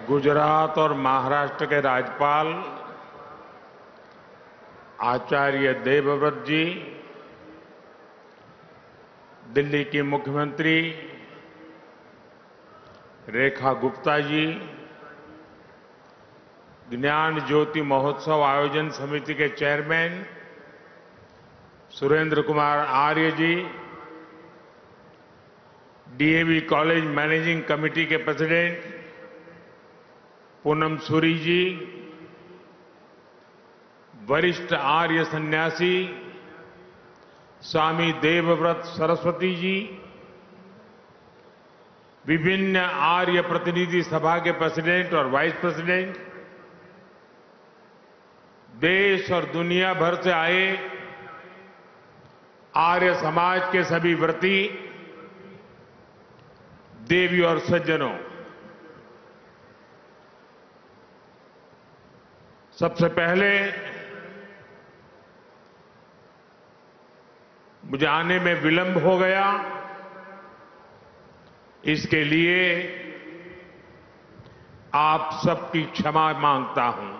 गुजरात और महाराष्ट्र के राज्यपाल आचार्य देवव्रत जी, दिल्ली की मुख्यमंत्री रेखा गुप्ता जी, ज्ञान ज्योति महोत्सव आयोजन समिति के चेयरमैन सुरेंद्र कुमार आर्य जी, डीएवी कॉलेज मैनेजिंग कमेटी के प्रेसिडेंट पूनम सूरी जी, वरिष्ठ आर्य सन्यासी स्वामी देवव्रत सरस्वती जी, विभिन्न आर्य प्रतिनिधि सभा के प्रेसिडेंट और वाइस प्रेसिडेंट, देश और दुनिया भर से आए आर्य समाज के सभी व्रती, देवी और सज्जनों, सबसे पहले मुझे आने में विलंब हो गया, इसके लिए आप सबकी क्षमा मांगता हूं।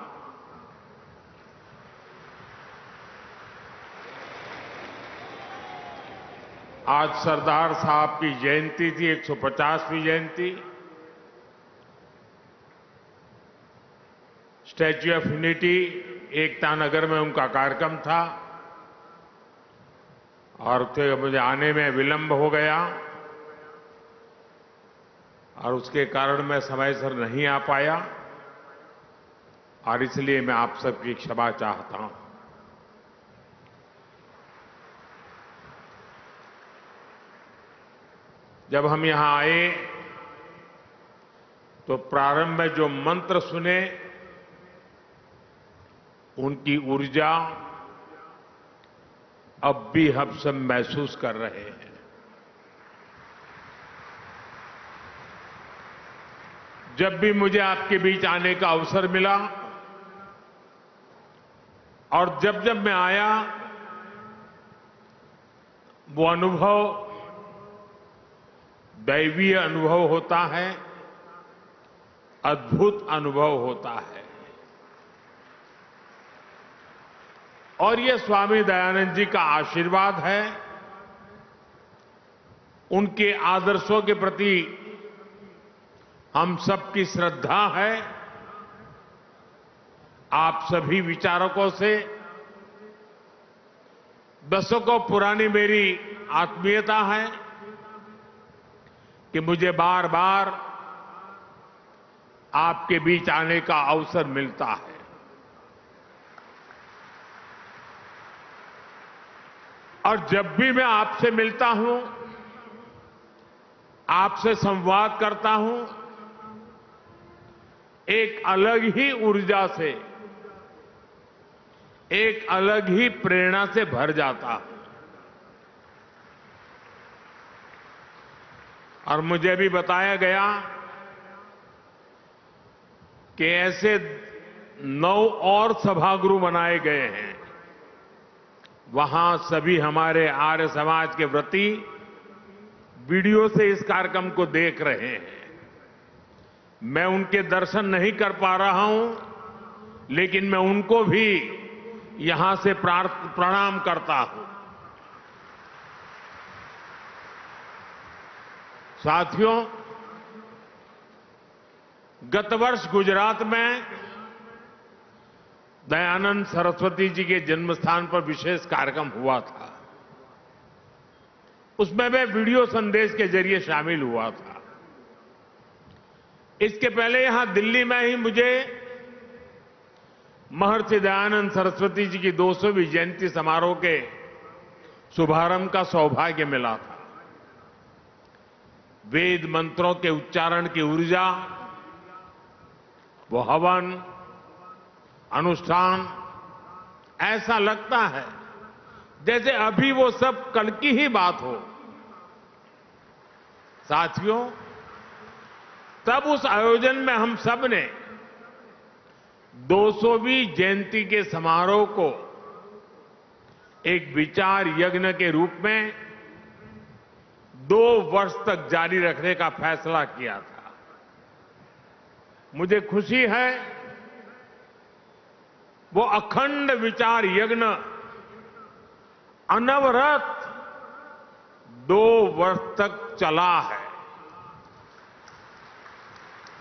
आज सरदार साहब की जयंती थी, 150वीं जयंती। Statue of unity Ekta Nagar में उनका कार्यक्रम था और मुझे आने में विलंब हो गया और उसके कारण मैं समय से नहीं आ पाया और इसलिए मैं आप सबकी क्षमा चाहता हूं। जब हम यहां आए तो प्रारंभ में जो मंत्र सुने, उनकी ऊर्जा अब भी हम सब महसूस कर रहे हैं। जब भी मुझे आपके बीच आने का अवसर मिला और जब जब मैं आया, वो अनुभव दैवीय अनुभव होता है, अद्भुत अनुभव होता है। और ये स्वामी दयानंद जी का आशीर्वाद है, उनके आदर्शों के प्रति हम सबकी श्रद्धा है। आप सभी विचारकों से दशकों पुरानी मेरी आत्मीयता है कि मुझे बार बार आपके बीच आने का अवसर मिलता है। और जब भी मैं आपसे मिलता हूं, आपसे संवाद करता हूं, एक अलग ही ऊर्जा से, एक अलग ही प्रेरणा से भर जाता हूं। और मुझे भी बताया गया कि ऐसे 9 और सभागृह बनाए गए हैं, वहां सभी हमारे आर्य समाज के व्रती वीडियो से इस कार्यक्रम को देख रहे हैं। मैं उनके दर्शन नहीं कर पा रहा हूं, लेकिन मैं उनको भी यहां से प्रणाम करता हूं। साथियों, गत वर्ष गुजरात में दयानंद सरस्वती जी के जन्मस्थान पर विशेष कार्यक्रम हुआ था। उसमें मैं वीडियो संदेश के जरिए शामिल हुआ था। इसके पहले यहां दिल्ली में ही मुझे महर्षि दयानंद सरस्वती जी की 200वीं जयंती समारोह के शुभारंभ का सौभाग्य मिला था। वेद मंत्रों के उच्चारण की ऊर्जा, वो हवन, अनुष्ठान, ऐसा लगता है जैसे अभी वो सब कल की ही बात हो। साथियों, तब उस आयोजन में हम सब ने 200वीं जयंती के समारोह को एक विचार यज्ञ के रूप में 2 वर्ष तक जारी रखने का फैसला किया था। मुझे खुशी है वो अखंड विचार यज्ञ अनवरत 2 वर्ष तक चला है।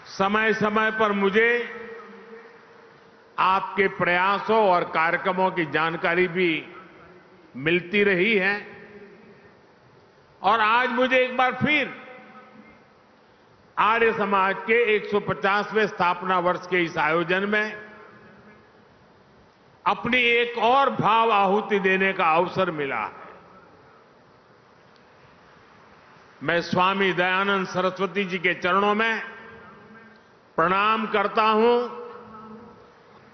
समय समय पर मुझे आपके प्रयासों और कार्यक्रमों की जानकारी भी मिलती रही है और आज मुझे एक बार फिर आर्य समाज के 150वें स्थापना वर्ष के इस आयोजन में अपनी एक और भाव आहुति देने का अवसर मिला है। मैं स्वामी दयानंद सरस्वती जी के चरणों में प्रणाम करता हूं,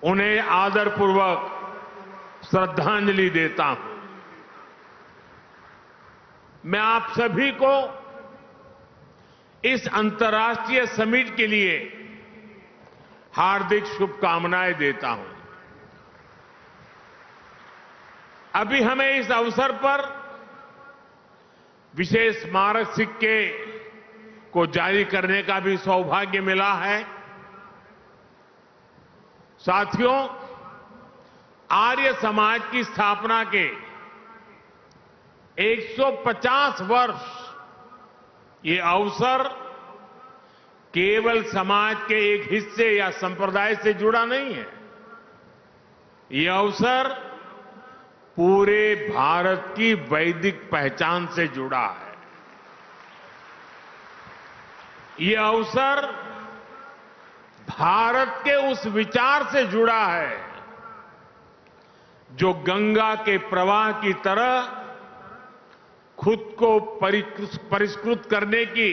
उन्हें आदरपूर्वक श्रद्धांजलि देता हूं। मैं आप सभी को इस अंतर्राष्ट्रीय समिट के लिए हार्दिक शुभकामनाएं देता हूं। अभी हमें इस अवसर पर विशेष स्मारक सिक्के को जारी करने का भी सौभाग्य मिला है। साथियों, आर्य समाज की स्थापना के 150 वर्ष ये अवसर केवल समाज के एक हिस्से या संप्रदाय से जुड़ा नहीं है। ये अवसर पूरे भारत की वैदिक पहचान से जुड़ा है। ये अवसर भारत के उस विचार से जुड़ा है जो गंगा के प्रवाह की तरह खुद को परिष्कृत करने की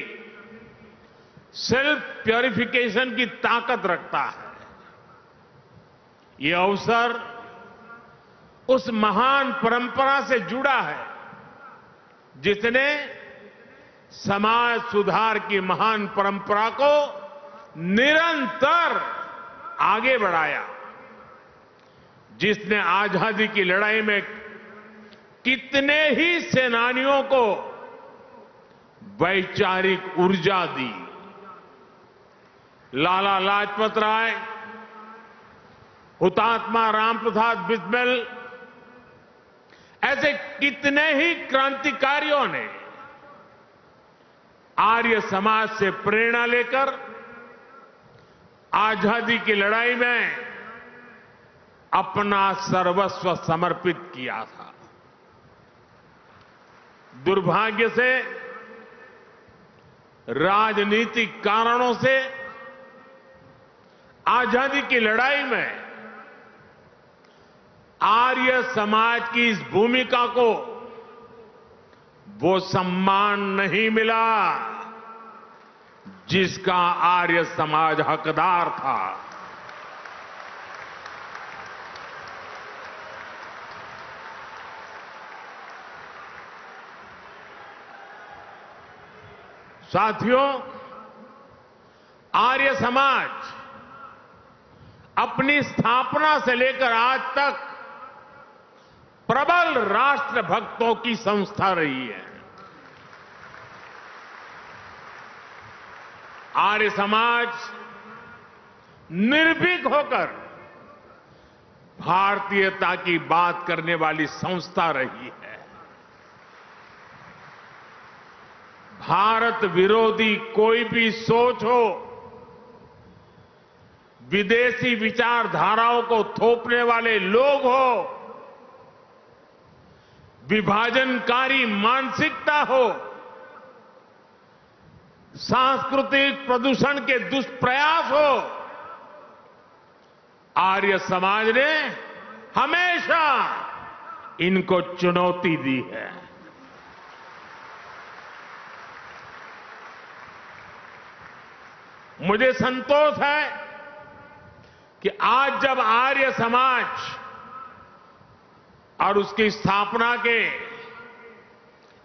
सेल्फ प्यूरिफिकेशन की ताकत रखता है। ये अवसर उस महान परंपरा से जुड़ा है जिसने समाज सुधार की महान परंपरा को निरंतर आगे बढ़ाया, जिसने आजादी की लड़ाई में कितने ही सेनानियों को वैचारिक ऊर्जा दी। लाला लाजपत राय, हुतात्मा रामप्रसाद बिस्मिल, ऐसे कितने ही क्रांतिकारियों ने आर्य समाज से प्रेरणा लेकर आजादी की लड़ाई में अपना सर्वस्व समर्पित किया था। दुर्भाग्य से राजनीतिक कारणों से आजादी की लड़ाई में आर्य समाज की इस भूमिका को वो सम्मान नहीं मिला जिसका आर्य समाज हकदार था। साथियों, आर्य समाज अपनी स्थापना से लेकर आज तक प्रबल राष्ट्र भक्तों की संस्था रही है। आर्य समाज निर्भीक होकर भारतीयता की बात करने वाली संस्था रही है। भारत विरोधी कोई भी सोच हो, विदेशी विचारधाराओं को थोपने वाले लोग हो, विभाजनकारी मानसिकता हो, सांस्कृतिक प्रदूषण के दुष्प्रयास हो, आर्य समाज ने हमेशा इनको चुनौती दी है। मुझे संतोष है कि आज जब आर्य समाज और उसकी स्थापना के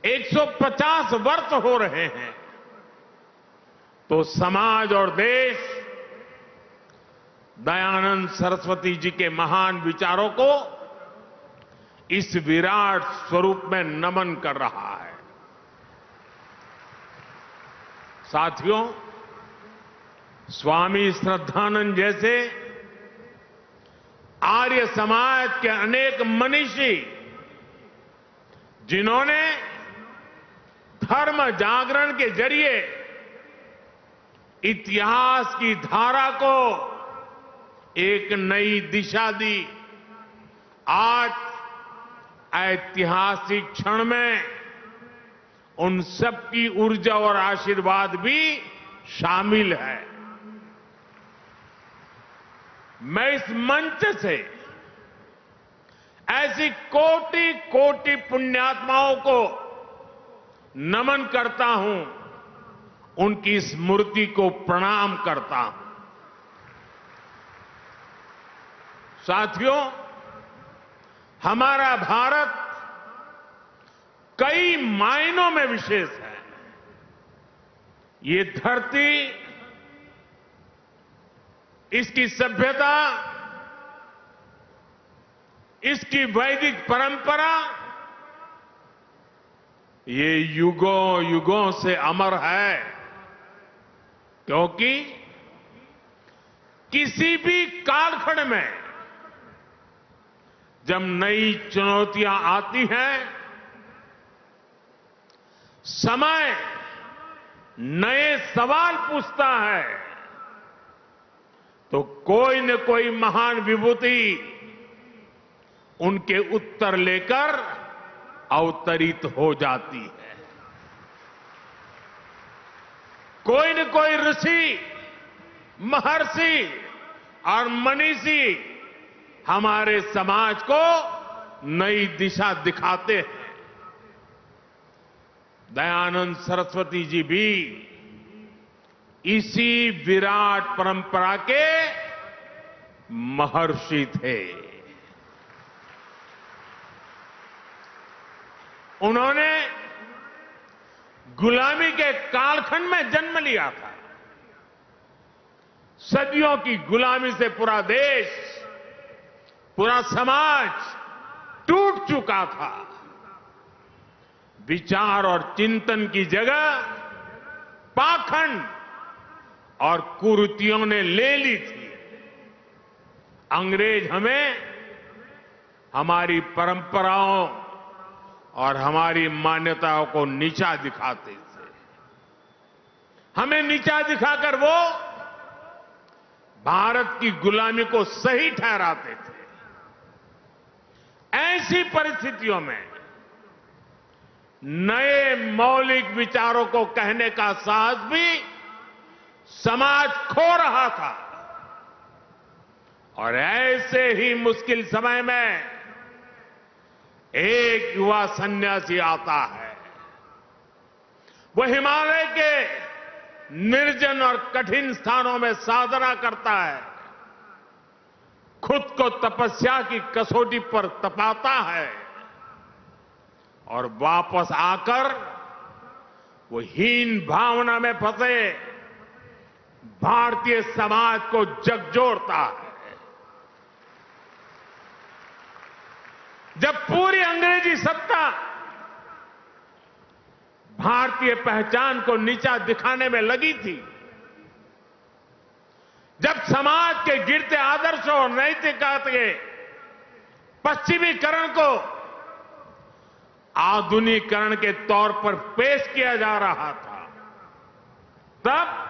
150 वर्ष हो रहे हैं, तो समाज और देश दयानंद सरस्वती जी के महान विचारों को इस विराट स्वरूप में नमन कर रहा है। साथियों, स्वामी श्रद्धानंद जैसे आर्य समाज के अनेक मनीषी जिन्होंने धर्म जागरण के जरिए इतिहास की धारा को एक नई दिशा दी, आज ऐतिहासिक क्षण में उन सबकी ऊर्जा और आशीर्वाद भी शामिल है। मैं इस मंच से ऐसी कोटि कोटि पुण्यात्माओं को नमन करता हूं, उनकी स्मृति को प्रणाम करता हूं। साथियों, हमारा भारत कई मायनों में विशेष है। ये धरती, इसकी सभ्यता, इसकी वैदिक परंपरा, ये युगों युगों से अमर है, क्योंकि किसी भी कालखंड में जब नई चुनौतियां आती हैं, समय नए सवाल पूछता है, तो कोई न कोई महान विभूति उनके उत्तर लेकर अवतरित हो जाती है। कोई न कोई ऋषि, महर्षि और मनीषी हमारे समाज को नई दिशा दिखाते हैं। दयानंद सरस्वती जी भी इसी विराट परंपरा के महर्षि थे। उन्होंने गुलामी के कालखंड में जन्म लिया था। सदियों की गुलामी से पूरा देश, पूरा समाज टूट चुका था। विचार और चिंतन की जगह पाखंड और कुरीतियों ने ले ली थी। अंग्रेज हमें हमारी परंपराओं और हमारी मान्यताओं को नीचा दिखाते थे। हमें नीचा दिखाकर वो भारत की गुलामी को सही ठहराते थे। ऐसी परिस्थितियों में नए मौलिक विचारों को कहने का साहस भी समाज खो रहा था। और ऐसे ही मुश्किल समय में एक युवा सन्यासी आता है। वो हिमालय के निर्जन और कठिन स्थानों में साधना करता है, खुद को तपस्या की कसौटी पर तपाता है और वापस आकर वो हीन भावना में फंसे भारतीय समाज को झकझोरता है। जब पूरी अंग्रेजी सत्ता भारतीय पहचान को नीचा दिखाने में लगी थी, जब समाज के गिरते आदर्शों और नैतिकता के पश्चिमीकरण को आधुनिकीकरण के तौर पर पेश किया जा रहा था, तब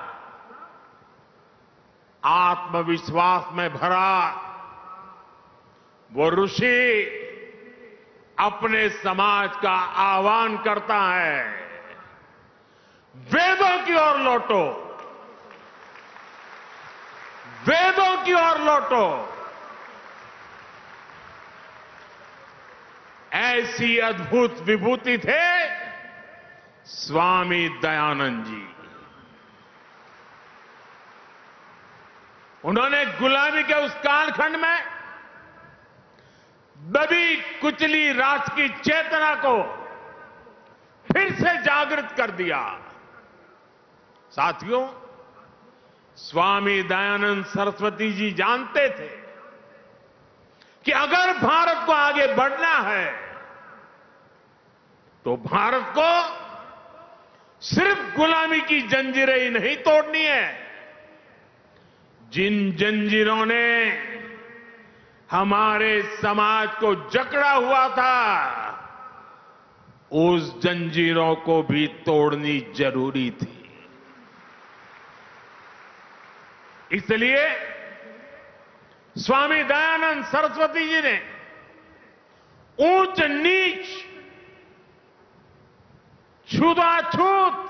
आत्मविश्वास में भरा वो ऋषि अपने समाज का आह्वान करता है, वेदों की ओर लौटो, वेदों की ओर लौटो। ऐसी अद्भुत विभूति थे स्वामी दयानंद जी। उन्होंने गुलामी के उस कालखंड में दबी कुचली राष्ट्र की चेतना को फिर से जागृत कर दिया। साथियों, स्वामी दयानंद सरस्वती जी जानते थे कि अगर भारत को आगे बढ़ना है तो भारत को सिर्फ गुलामी की जंजीरें ही नहीं तोड़नी है, जिन जंजीरों ने हमारे समाज को जकड़ा हुआ था, उस जंजीरों को भी तोड़नी जरूरी थी। इसलिए स्वामी दयानंद सरस्वती जी ने ऊंच नीच, छूताछूत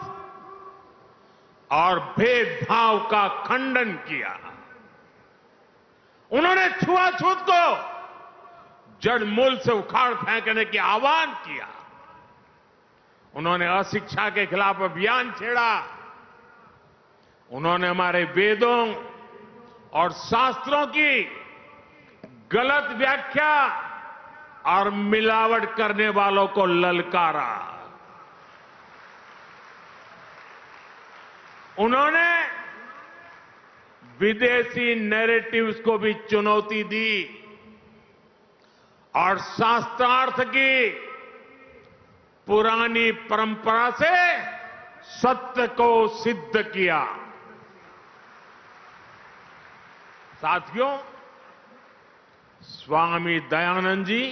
और भेदभाव का खंडन किया। उन्होंने छुआछूत को जड़ मूल से उखाड़ फेंकने की आह्वान किया। उन्होंने अशिक्षा के खिलाफ अभियान छेड़ा। उन्होंने हमारे वेदों और शास्त्रों की गलत व्याख्या और मिलावट करने वालों को ललकारा। उन्होंने विदेशी नैरेटिव्स को भी चुनौती दी और शास्त्रार्थ की पुरानी परंपरा से सत्य को सिद्ध किया। साथियों, स्वामी दयानंद जी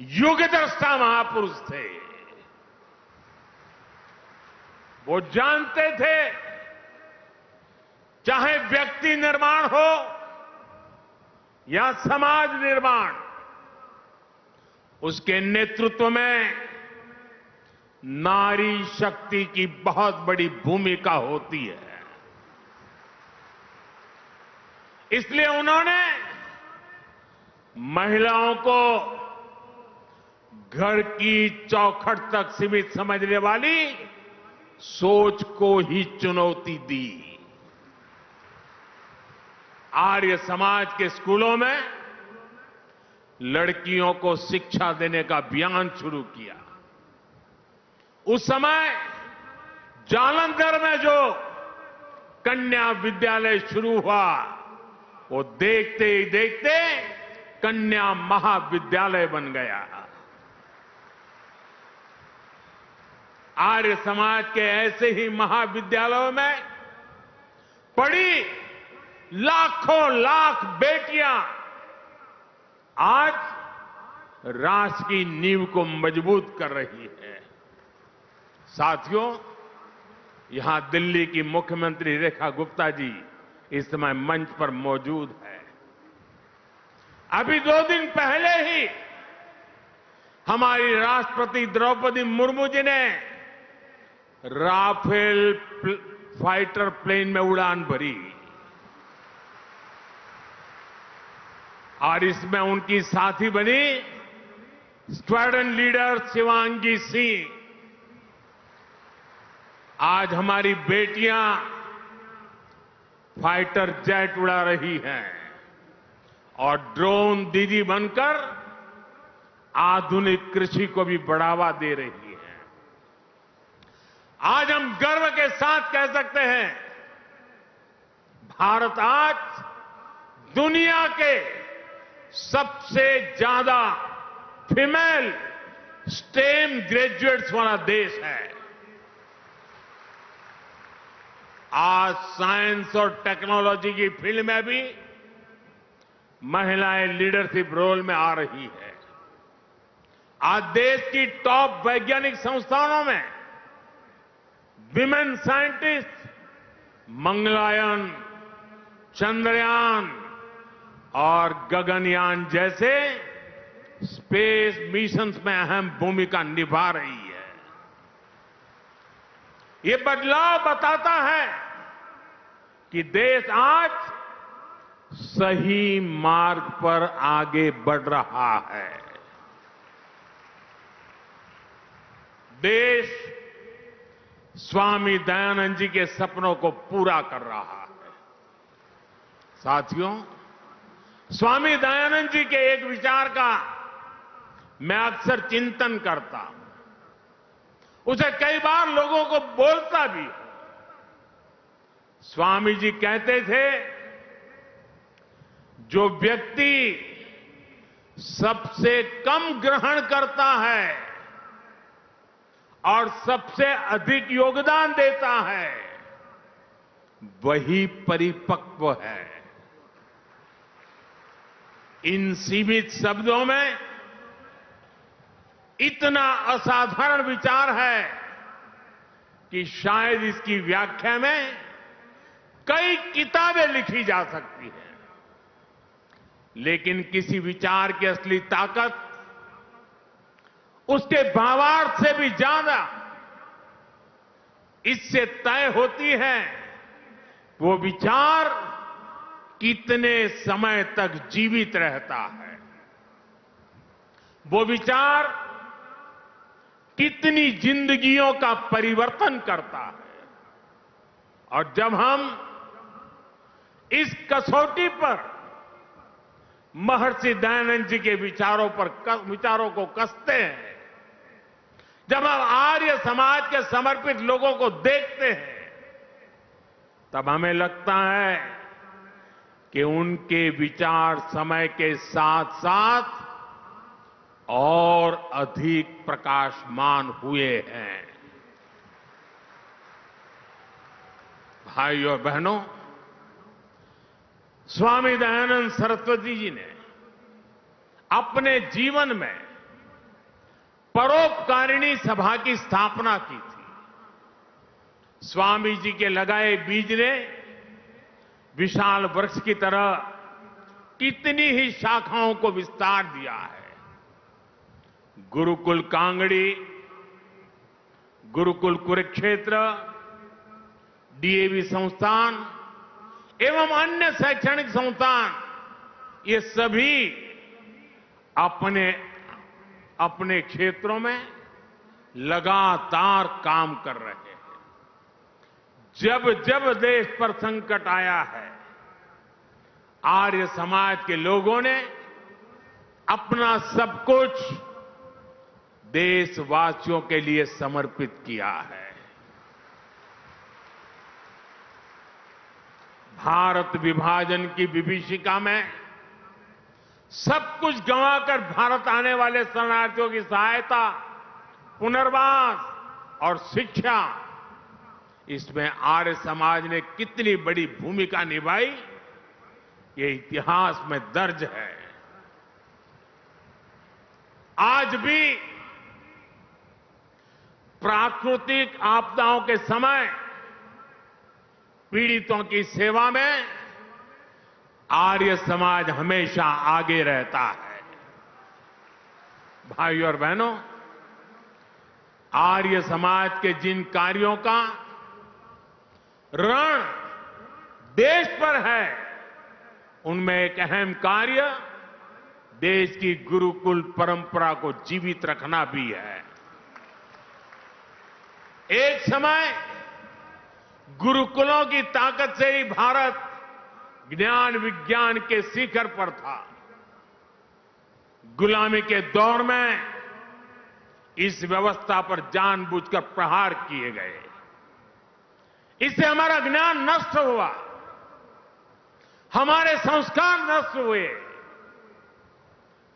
युगदृष्टा महापुरुष थे। वो जानते थे, चाहे व्यक्ति निर्माण हो या समाज निर्माण, उसके नेतृत्व में नारी शक्ति की बहुत बड़ी भूमिका होती है। इसलिए उन्होंने महिलाओं को घर की चौखट तक सीमित समझने वाली सोच को ही चुनौती दी। आर्य समाज के स्कूलों में लड़कियों को शिक्षा देने का अभियान शुरू किया। उस समय जालंधर में जो कन्या विद्यालय शुरू हुआ, वो देखते ही देखते कन्या महाविद्यालय बन गया। आर्य समाज के ऐसे ही महाविद्यालयों में पढ़ी लाखों लाख बेटियां आज राष्ट्र की नींव को मजबूत कर रही है। साथियों, यहां दिल्ली की मुख्यमंत्री रेखा गुप्ता जी इस समय मंच पर मौजूद है। अभी 2 दिन पहले ही हमारी राष्ट्रपति द्रौपदी मुर्मू जी ने राफेल फाइटर प्लेन में उड़ान भरी और इसमें उनकी साथी बनी स्क्वाड्रन लीडर शिवांगी सिंह। आज हमारी बेटियां फाइटर जेट उड़ा रही हैं और ड्रोन दीदी बनकर आधुनिक कृषि को भी बढ़ावा दे रही हैं। आज हम गर्व के साथ कह सकते हैं, भारत आज दुनिया के सबसे ज्यादा फीमेल स्टेम ग्रेजुएट्स वाला देश है। आज साइंस और टेक्नोलॉजी की फील्ड में भी महिलाएं लीडरशिप रोल में आ रही है। आज देश की टॉप वैज्ञानिक संस्थानों में विमेन साइंटिस्ट मंगलयान, चंद्रयान और गगनयान जैसे स्पेस मिशंस में अहम भूमिका निभा रही है। ये बदलाव बताता है कि देश आज सही मार्ग पर आगे बढ़ रहा है। देश स्वामी दयानंद जी के सपनों को पूरा कर रहा है। साथियों, स्वामी दयानंद जी के एक विचार का मैं अक्सर चिंतन करता हूं, उसे कई बार लोगों को बोलता भी हूं। स्वामी जी कहते थे, जो व्यक्ति सबसे कम ग्रहण करता है और सबसे अधिक योगदान देता है, वही परिपक्व है। इन सीमित शब्दों में इतना असाधारण विचार है कि शायद इसकी व्याख्या में कई किताबें लिखी जा सकती हैं। लेकिन किसी विचार की असली ताकत उसके भावार्थ से भी ज्यादा इससे तय होती है वो विचार कितने समय तक जीवित रहता है, वो विचार कितनी जिंदगियों का परिवर्तन करता है। और जब हम इस कसौटी पर महर्षि दयानंद जी के विचारों को कसते हैं, जब हम आर्य समाज के समर्पित लोगों को देखते हैं, तब हमें लगता है कि उनके विचार समय के साथ साथ और अधिक प्रकाशमान हुए हैं। भाइयों और बहनों, स्वामी दयानंद सरस्वती जी ने अपने जीवन में परोपकारिणी सभा की स्थापना की थी। स्वामी जी के लगाए बीज ने विशाल वृक्ष की तरह कितनी ही शाखाओं को विस्तार दिया है। गुरुकुल कांगड़ी, गुरुकुल कुरुक्षेत्र, डीएवी संस्थान एवं अन्य शैक्षणिक संस्थान, ये सभी अपने अपने क्षेत्रों में लगातार काम कर रहे हैं। जब जब देश पर संकट आया है, आर्य समाज के लोगों ने अपना सब कुछ देशवासियों के लिए समर्पित किया है। भारत विभाजन की विभीषिका में सब कुछ गंवाकर भारत आने वाले शरणार्थियों की सहायता, पुनर्वास और शिक्षा, इसमें आर्य समाज ने कितनी बड़ी भूमिका निभाई, ये इतिहास में दर्ज है। आज भी प्राकृतिक आपदाओं के समय पीड़ितों की सेवा में आर्य समाज हमेशा आगे रहता है। भाइयों और बहनों, आर्य समाज के जिन कार्यों का ऋण देश पर है, उनमें एक अहम कार्य देश की गुरुकुल परंपरा को जीवित रखना भी है। एक समय गुरुकुलों की ताकत से ही भारत ज्ञान विज्ञान के शिखर पर था। गुलामी के दौर में इस व्यवस्था पर जानबूझकर प्रहार किए गए। इससे हमारा ज्ञान नष्ट हुआ, हमारे संस्कार नष्ट हुए,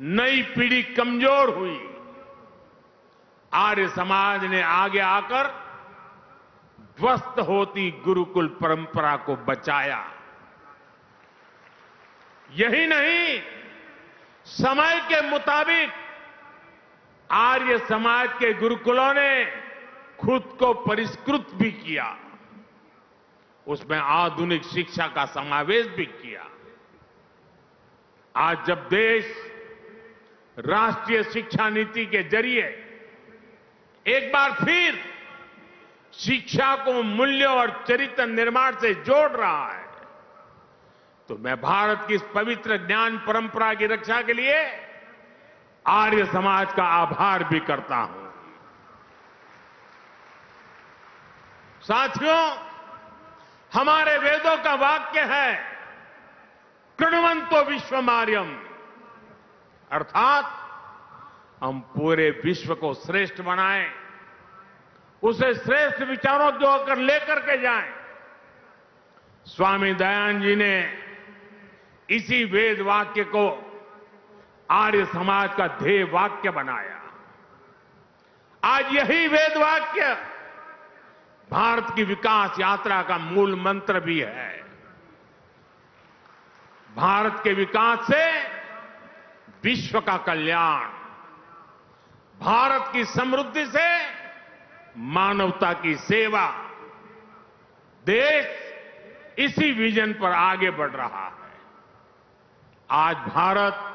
नई पीढ़ी कमजोर हुई। आर्य समाज ने आगे आकर ध्वस्त होती गुरुकुल परंपरा को बचाया। यही नहीं, समय के मुताबिक आर्य समाज के गुरुकुलों ने खुद को परिष्कृत भी किया, उसमें आधुनिक शिक्षा का समावेश भी किया। आज जब देश राष्ट्रीय शिक्षा नीति के जरिए एक बार फिर शिक्षा को मूल्य और चरित्र निर्माण से जोड़ रहा है, तो मैं भारत की इस पवित्र ज्ञान परंपरा की रक्षा के लिए आर्य समाज का आभार भी करता हूं। साथियों, हमारे वेदों का वाक्य है कृण्वन्तो विश्वमार्यम, अर्थात हम पूरे विश्व को श्रेष्ठ बनाएं, उसे श्रेष्ठ विचारों की ओर लेकर के जाएं। स्वामी दयानंद जी ने इसी वेद वाक्य को आर्य समाज का ध्येय वाक्य बनाया। आज यही वेद वाक्य भारत की विकास यात्रा का मूल मंत्र भी है। भारत के विकास से विश्व का कल्याण, भारत की समृद्धि से मानवता की सेवा, देश इसी विजन पर आगे बढ़ रहा है। आज भारत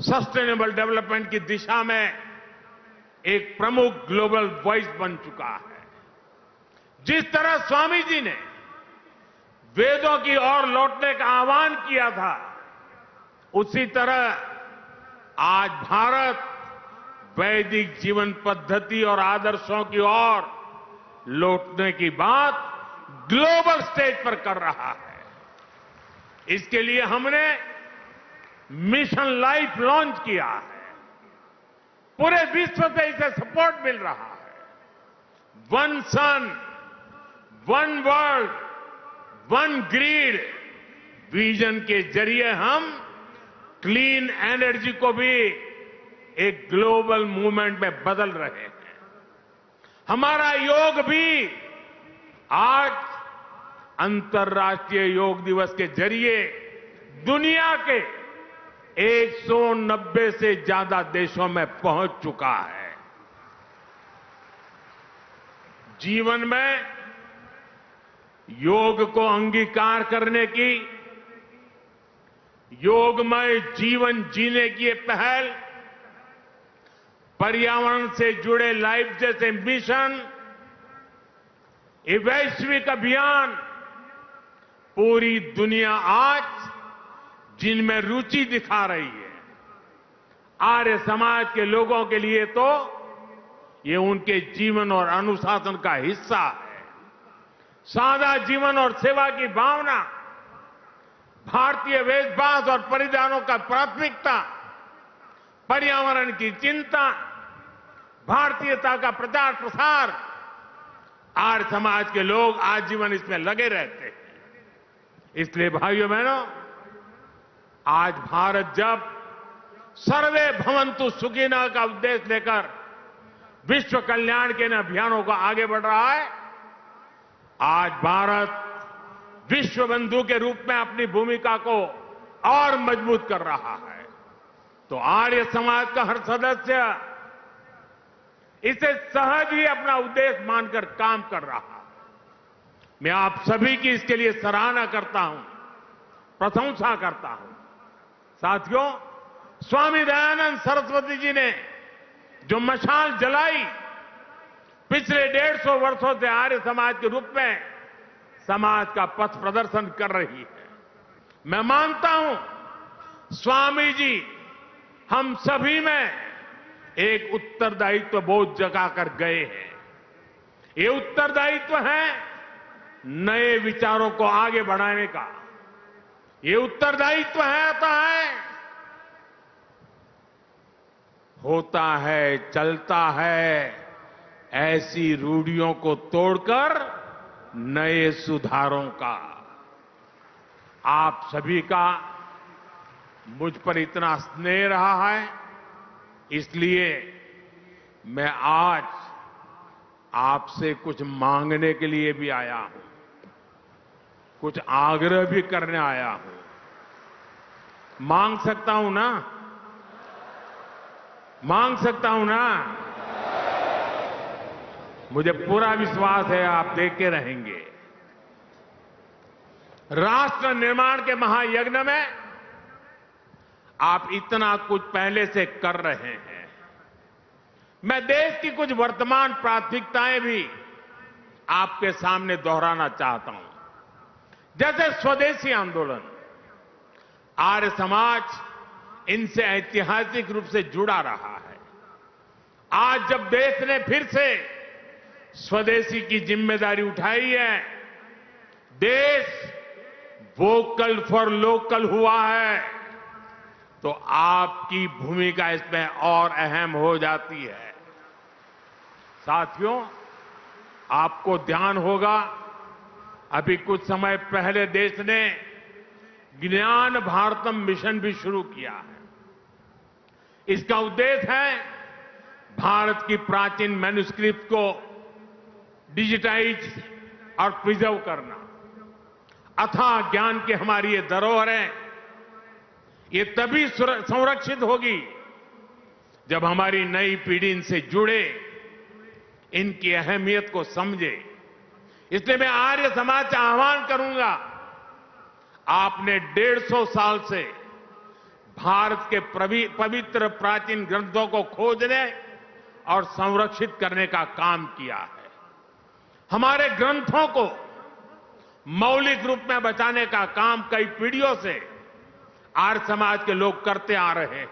सस्टेनेबल डेवलपमेंट की दिशा में एक प्रमुख ग्लोबल वॉइस बन चुका है। जिस तरह स्वामी जी ने वेदों की ओर लौटने का आह्वान किया था, उसी तरह आज भारत वैदिक जीवन पद्धति और आदर्शों की ओर लौटने की बात ग्लोबल स्टेज पर कर रहा है। इसके लिए हमने मिशन लाइफ लॉन्च किया है। पूरे विश्व से इसे सपोर्ट मिल रहा है। One sun, one world, one grid vision के जरिए हम क्लीन एनर्जी को भी एक ग्लोबल मूवमेंट में बदल रहे हैं। हमारा योग भी आज अंतर्राष्ट्रीय योग दिवस के जरिए दुनिया के 190 से ज्यादा देशों में पहुंच चुका है। जीवन में योग को अंगीकार करने की, योगमय जीवन जीने की ये पहल, पर्यावरण से जुड़े लाइफ जैसे मिशन, ये वैश्विक अभियान पूरी दुनिया आज जिनमें रुचि दिखा रही है, आर्य समाज के लोगों के लिए तो ये उनके जीवन और अनुशासन का हिस्सा है। सादा जीवन और सेवा की भावना, भारतीय वेशभूषा और परिधानों का प्राथमिकता, पर्यावरण की चिंता, भारतीयता का प्रचार प्रसार, आर्य समाज के लोग आजीवन इसमें लगे रहते हैं। इसलिए भाइयों बहनों, आज भारत जब सर्वे भवन्तु सुखिनः का उद्देश्य लेकर विश्व कल्याण के इन अभियानों को आगे बढ़ रहा है, आज भारत विश्व बंधु के रूप में अपनी भूमिका को और मजबूत कर रहा है। तो आर्य समाज का हर सदस्य इसे सहज ही अपना उद्देश्य मानकर काम कर रहा है। मैं आप सभी की इसके लिए सराहना करता हूं, प्रशंसा करता हूं। साथियों, स्वामी दयानंद सरस्वती जी ने जो मशाल जलाई, पिछले 150 वर्षों से आर्य समाज के रूप में समाज का पथ प्रदर्शन कर रही है। मैं मानता हूं स्वामी जी हम सभी में एक उत्तरदायित्व बोझ जगा कर गए हैं। ये उत्तरदायित्व है नए विचारों को आगे बढ़ाने का। ये उत्तरदायित्व होता है, चलता है, ऐसी रूढ़ियों को तोड़कर नए सुधारों का। आप सभी का मुझ पर इतना स्नेह रहा है, इसलिए मैं आज आपसे कुछ मांगने के लिए भी आया हूं, कुछ आग्रह भी करने आया हूं। मांग सकता हूं ना? मांग सकता हूं ना? मुझे पूरा विश्वास है आप देखते रहेंगे। राष्ट्र निर्माण के महायज्ञ में आप इतना कुछ पहले से कर रहे हैं। मैं देश की कुछ वर्तमान प्राथमिकताएं भी आपके सामने दोहराना चाहता हूं। जैसे स्वदेशी आंदोलन, आर्य समाज इनसे ऐतिहासिक रूप से जुड़ा रहा है। आज जब देश ने फिर से स्वदेशी की जिम्मेदारी उठाई है, देश वोकल फॉर लोकल हुआ है, तो आपकी भूमिका इसमें और अहम हो जाती है। साथियों, आपको ध्यान होगा, अभी कुछ समय पहले देश ने ज्ञान भारतम मिशन भी शुरू किया है। इसका उद्देश्य है भारत की प्राचीन मैन्युस्क्रिप्ट को डिजिटाइज और प्रिजर्व करना, अथाह ज्ञान की हमारी ये धरोहर है, ये तभी संरक्षित होगी जब हमारी नई पीढ़ी इनसे जुड़े, इनकी अहमियत को समझे। इसलिए मैं आर्य समाज से आह्वान करूंगा, आपने 150 साल से भारत के पवित्र प्राचीन ग्रंथों को खोजने और संरक्षित करने का काम किया है। हमारे ग्रंथों को मौलिक रूप में बचाने का काम कई पीढ़ियों से आर्य समाज के लोग करते आ रहे हैं।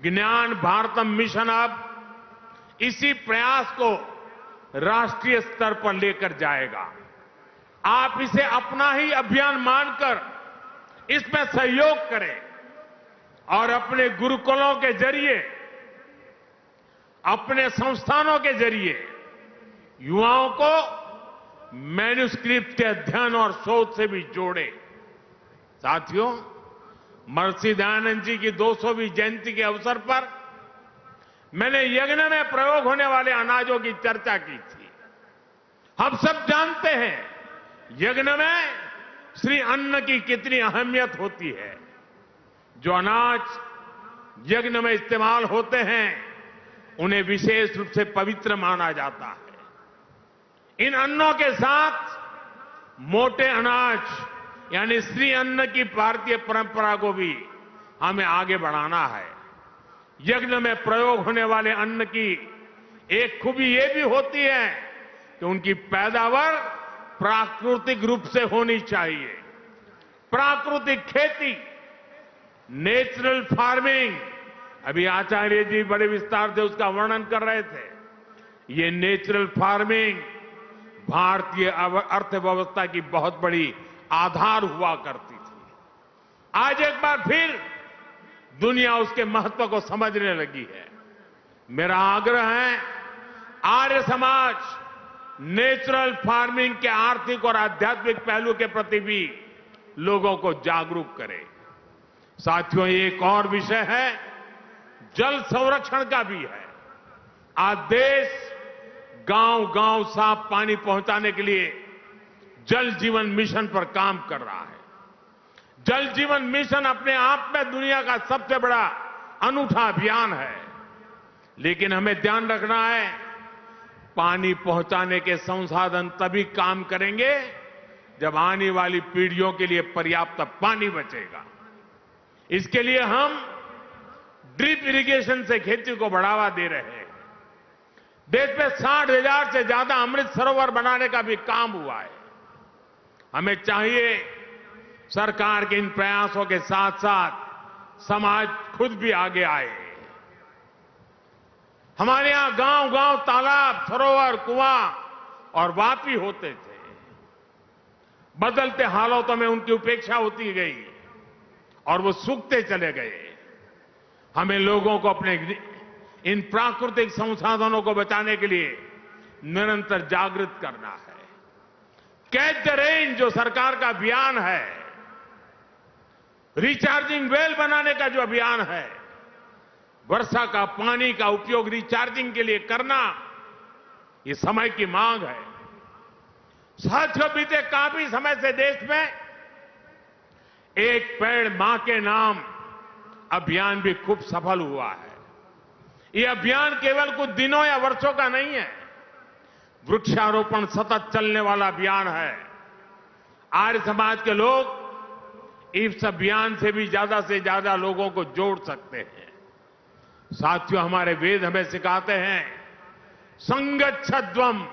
ज्ञान भारतम मिशन अब इसी प्रयास को राष्ट्रीय स्तर पर लेकर जाएगा। आप इसे अपना ही अभियान मानकर इसमें सहयोग करें और अपने गुरुकुलों के जरिए, अपने संस्थानों के जरिए युवाओं को मैन्युस्क्रिप्ट के अध्ययन और शोध से भी जोड़े। साथियों, महर्षि दयानंद जी की 200वीं जयंती के अवसर पर मैंने यज्ञ में प्रयोग होने वाले अनाजों की चर्चा की थी। हम सब जानते हैं यज्ञ में श्री अन्न की कितनी अहमियत होती है। जो अनाज यज्ञ में इस्तेमाल होते हैं उन्हें विशेष रूप से पवित्र माना जाता है। इन अन्नों के साथ मोटे अनाज यानी श्री अन्न की भारतीय परंपरा को भी हमें आगे बढ़ाना है। यज्ञ में प्रयोग होने वाले अन्न की एक खूबी ये भी होती है कि उनकी पैदावार प्राकृतिक रूप से होनी चाहिए। प्राकृतिक खेती, नेचुरल फार्मिंग, अभी आचार्य जी बड़े विस्तार से उसका वर्णन कर रहे थे। ये नेचुरल फार्मिंग भारतीय अर्थव्यवस्था की बहुत बड़ी आधार हुआ करती थी। आज एक बार फिर दुनिया उसके महत्व को समझने लगी है। मेरा आग्रह है, आर्य समाज नेचुरल फार्मिंग के आर्थिक और आध्यात्मिक पहलू के प्रति भी लोगों को जागरूक करे। साथियों, एक और विषय है, जल संरक्षण का भी है। आज देश गांव-गांव साफ पानी पहुंचाने के लिए जल जीवन मिशन पर काम कर रहा है। जल जीवन मिशन अपने आप में दुनिया का सबसे बड़ा अनूठा अभियान है, लेकिन हमें ध्यान रखना है, पानी पहुंचाने के संसाधन तभी काम करेंगे जब आने वाली पीढ़ियों के लिए पर्याप्त पानी बचेगा। इसके लिए हम ड्रिप इरिगेशन से खेती को बढ़ावा दे रहे हैं। देश में 60,000 से ज्यादा अमृत सरोवर बनाने का भी काम हुआ है। हमें चाहिए सरकार के इन प्रयासों के साथ साथ समाज खुद भी आगे आए। हमारे यहां गांव-गांव तालाब, सरोवर, कुआं और वापी होते थे। बदलते हालातों में उनकी उपेक्षा होती गई और वो सूखते चले गए। हमें लोगों को अपने इन प्राकृतिक संसाधनों को बचाने के लिए निरंतर जागृत करना है। कैच द रेन जो सरकार का अभियान है, रिचार्जिंग वेल बनाने का जो अभियान है, वर्षा का पानी का उपयोग रिचार्जिंग के लिए करना, ये समय की मांग है। साथियों, बीते काफी समय से देश में एक पेड़ मां के नाम अभियान भी खूब सफल हुआ है। ये अभियान केवल कुछ दिनों या वर्षों का नहीं है, वृक्षारोपण सतत चलने वाला अभियान है। आर्य समाज के लोग इस अभियान से भी ज्यादा लोगों को जोड़ सकते हैं। साथियों, हमारे वेद हमें सिखाते हैं, संगच्छध्वम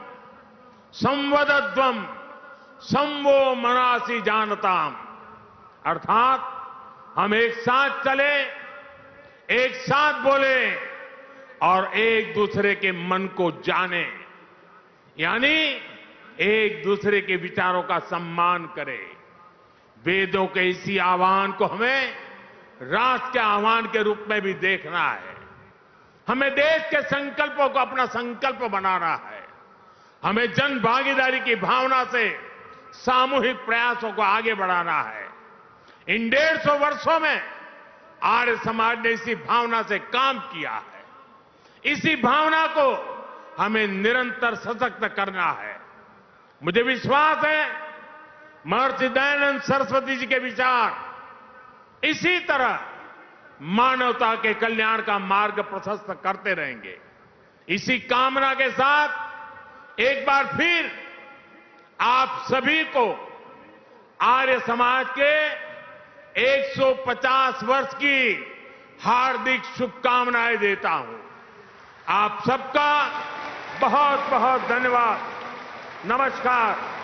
संवदध्वम संवो मनासी जानताम, अर्थात हम एक साथ चले, एक साथ बोले और एक दूसरे के मन को जाने, यानी एक दूसरे के विचारों का सम्मान करें। वेदों के इसी आह्वान को हमें राष्ट्र के आह्वान के रूप में भी देखना है। हमें देश के संकल्पों को अपना संकल्प बनाना है। हमें जन भागीदारी की भावना से सामूहिक प्रयासों को आगे बढ़ाना है। इन 150 वर्षों में आर्य समाज ने इसी भावना से काम किया है। इसी भावना को हमें निरंतर सशक्त करना है। मुझे विश्वास है महर्षि दयानंद सरस्वती जी के विचार इसी तरह मानवता के कल्याण का मार्ग प्रशस्त करते रहेंगे। इसी कामना के साथ एक बार फिर आप सभी को आर्य समाज के 150 वर्ष की हार्दिक शुभकामनाएं देता हूं। आप सबका बहुत बहुत धन्यवाद। नमस्कार।